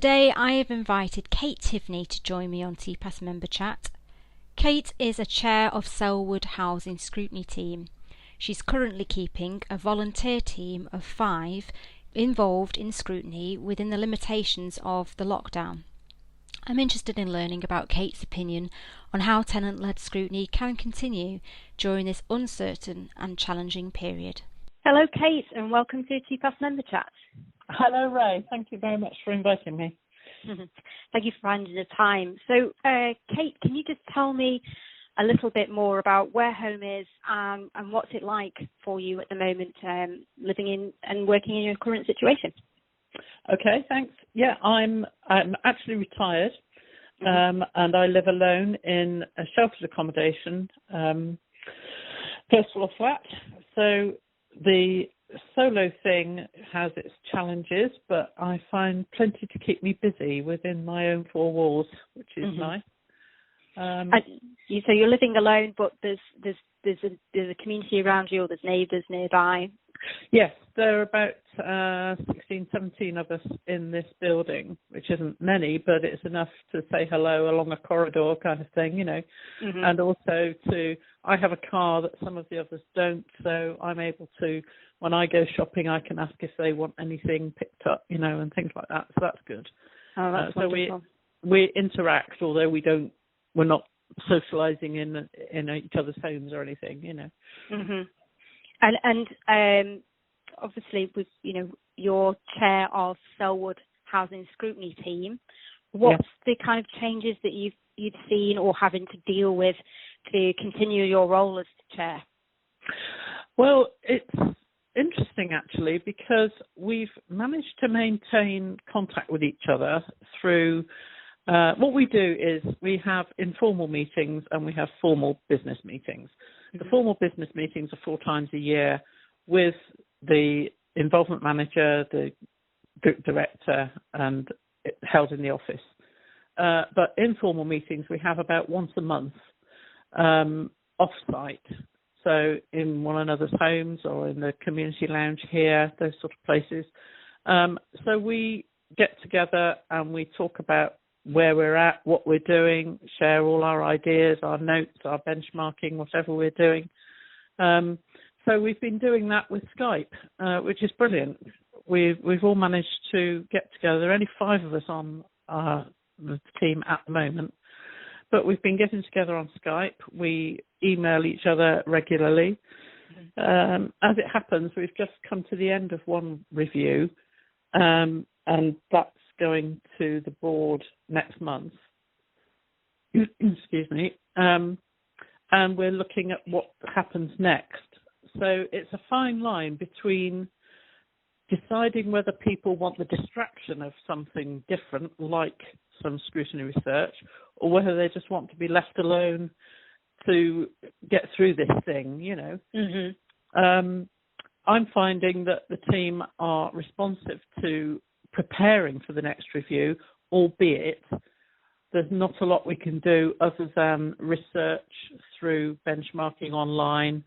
Today I have invited Kate Tivney to join me on TPAS Member Chat. Kate is a chair of Selwood Housing Scrutiny team. She's currently keeping a volunteer team of 5 involved in scrutiny within the limitations of the lockdown. I'm interested in learning about Kate's opinion on how tenant-led scrutiny can continue during this uncertain and challenging period. Hello, Kate, and welcome to TPAS Member Chat. Hello, Rae. Thank you very much for inviting me. Thank you for finding the time. So, Kate, can you just tell me a little bit more about where home is and what's it like for you at the moment, living in and working in your current situation? Okay, thanks. Yeah, I'm actually retired, and I live alone in a sheltered accommodation, first floor flat. So the solo thing has its challenges, but I find plenty to keep me busy within my own 4 walls, which is nice. So you're living alone, but there's a community around you, or there's neighbours nearby. Yes, there are about 16, 17 of us in this building, which isn't many, but it's enough to say hello along a corridor kind of thing, you know. And also I have a car that some of the others don't, so I'm able to, when I go shopping, I can ask if they want anything picked up, you know, and things like that. So that's good. Oh, that's wonderful. So we interact, although we're not socialising in each other's homes or anything, you know. And obviously, with your chair of Selwood Housing Scrutiny team, what's the kind of changes that you've seen or having to deal with to continue your role as chair? Well, it's interesting actually, because we've managed to maintain contact with each other through. What we do is we have informal meetings and we have formal business meetings. The formal business meetings are 4 times a year with the involvement manager, the group director, and held in the office. But informal meetings we have about once a month off-site, so in one another's homes or in the community lounge here, those sort of places. So we get together and we talk about where we're at, what we're doing, share all our ideas, our notes, our benchmarking, whatever we're doing. So we've been doing that with Skype, which is brilliant. We've all managed to get together. There are only 5 of us on the team at the moment, but we've been getting together on Skype. We email each other regularly. As it happens, we've just come to the end of one review, and that's going to the board next month. Excuse me. And we're looking at what happens next. So it's a fine line between deciding whether people want the distraction of something different, like some scrutiny research, or whether they just want to be left alone to get through this thing, you know. I'm finding that the team are responsive to preparing for the next review, albeit there's not a lot we can do other than research through benchmarking online,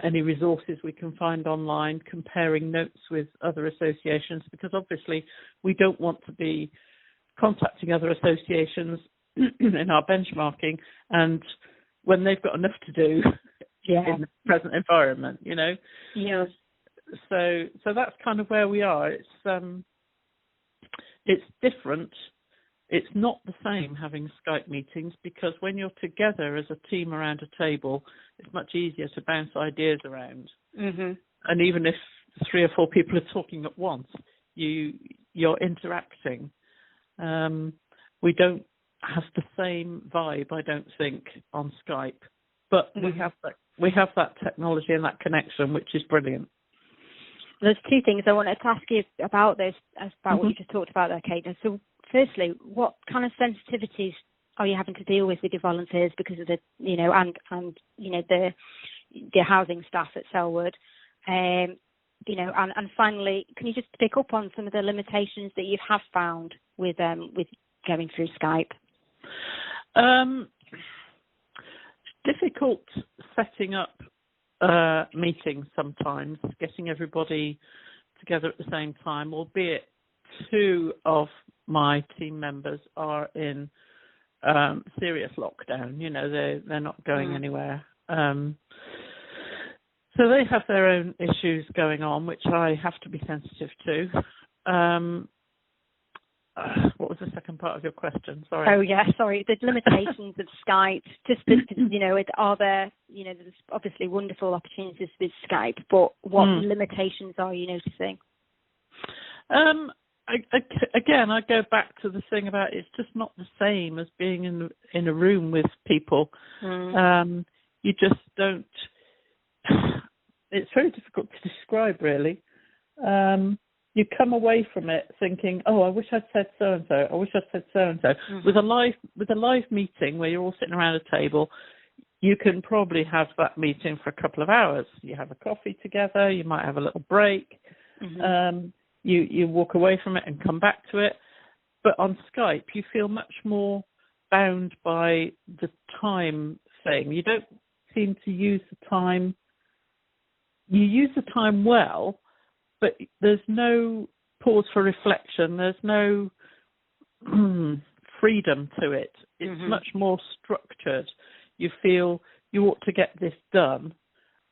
any resources we can find online, comparing notes with other associations, because obviously we don't want to be contacting other associations in our benchmarking and when they've got enough to do in the present environment, you know. Yes. So that's kind of where we are. It's different. It's not the same having Skype meetings, because when you're together as a team around a table, it's much easier to bounce ideas around. And even if 3 or 4 people are talking at once, you're interacting. We don't have the same vibe, I don't think, on Skype, but we have that technology and that connection, which is brilliant. There's 2 things I wanted to ask you about this, about what you just talked about there, Kate. So, firstly, what kind of sensitivities are you having to deal with your volunteers because of the, and the housing staff at Selwood? And finally, can you just pick up on some of the limitations that you have found with going through Skype? Difficult setting up meetings sometimes, getting everybody together at the same time, albeit 2 of my team members are in serious lockdown. They're not going anywhere. So they have their own issues going on, which I have to be sensitive to. What was the second part of your question? Sorry. Oh, yeah, sorry. The limitations of Skype. Are there, there's obviously wonderful opportunities with Skype, but what limitations are you noticing? Again, I go back to the thing about it's just not the same as being in a room with people. You just don't. It's very difficult to describe, really. You come away from it thinking, "Oh, I wish I'd said so and so. I wish I'd said so and so." With a live meeting where you're all sitting around a table, you can probably have that meeting for a couple of hours. You have a coffee together. You might have a little break. You walk away from it and come back to it. But on Skype, you feel much more bound by the time thing. You don't seem to use the time. You use the time well, but there's no pause for reflection. There's no freedom to it. It's much more structured. You feel you ought to get this done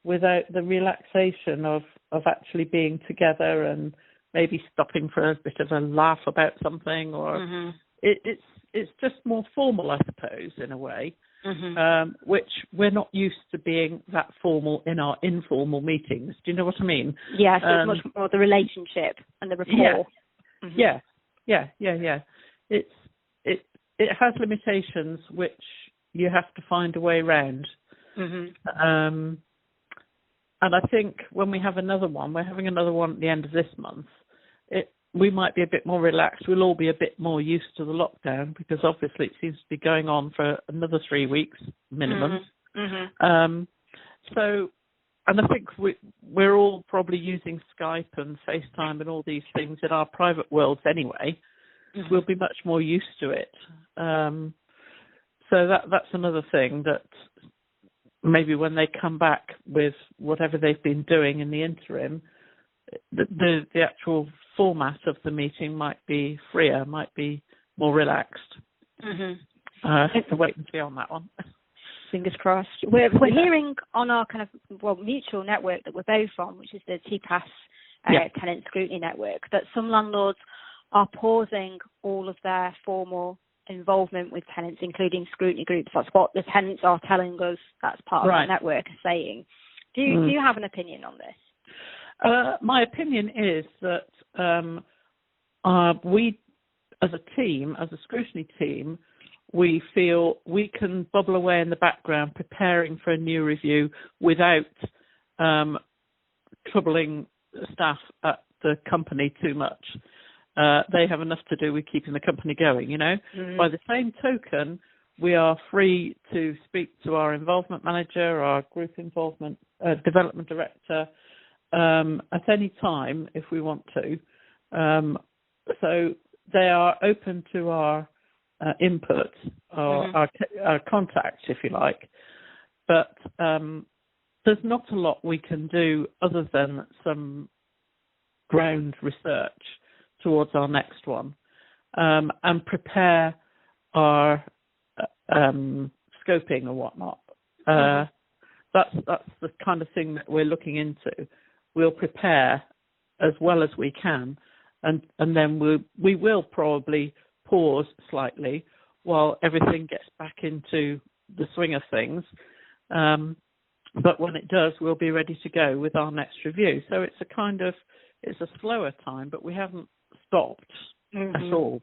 without the relaxation of actually being together and maybe stopping for a bit of a laugh about something, or it's just more formal, I suppose, in a way, which we're not used to being that formal in our informal meetings. Do you know what I mean? Yeah, so it's much more the relationship and the rapport. Yeah. It has limitations which you have to find a way around. And I think when we have another one, we're having another one at the end of this month, we might be a bit more relaxed. We'll all be a bit more used to the lockdown because obviously it seems to be going on for another 3 weeks minimum. So, and I think we're all probably using Skype and FaceTime and all these things in our private worlds anyway. We'll be much more used to it. So that's another thing that maybe when they come back with whatever they've been doing in the interim, the actual format of the meeting might be freer, might be more relaxed. I have to wait and see on that one. Fingers crossed. We're hearing on our kind of mutual network that we're both on, which is the TPAS Tenant Scrutiny Network, that some landlords are pausing all of their formal involvement with tenants, including scrutiny groups. That's what the tenants are telling us. That's part of the network saying. Do you have an opinion on this? My opinion is that we, as a team, as a scrutiny team, we feel we can bubble away in the background preparing for a new review without troubling staff at the company too much. They have enough to do with keeping the company going, By the same token, we are free to speak to our involvement manager, our group involvement development director, at any time if we want to. So they are open to our input, our contacts, if you like. But there's not a lot we can do other than some ground research towards our next one, and prepare our scoping or whatnot. That's the kind of thing that we're looking into. We'll prepare as well as we can, and then we will probably pause slightly while everything gets back into the swing of things. But when it does, we'll be ready to go with our next review. So it's a slower time, but we haven't stopped at all.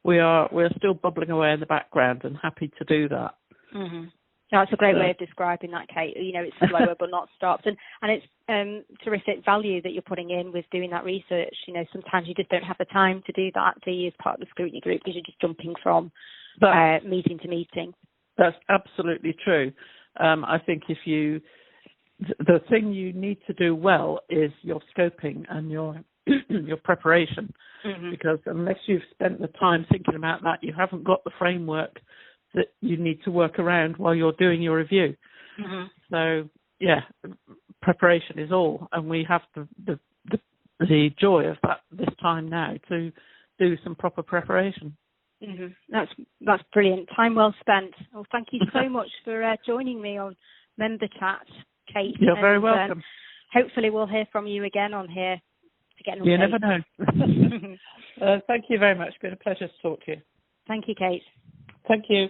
We're still bubbling away in the background and happy to do that. That's a great way of describing that, Kate. It's slower but not stopped, and it's terrific value that you're putting in with doing that research. Sometimes you just don't have the time to do that, do you, as part of the scrutiny group, because you're just jumping from meeting to meeting. That's absolutely true. I think the thing you need to do well is your scoping and your your preparation, because unless you've spent the time thinking about that, you haven't got the framework that you need to work around while you're doing your review. So preparation is all, and we have the joy of that this time now to do some proper preparation. That's brilliant. Time well spent. Well, thank you so much for joining me on Member Chat, Kate. You're very welcome. Hopefully we'll hear from you again on here to get an update. You never know. Thank you very much. It's been a pleasure to talk to you. Thank you, Kate. Thank you.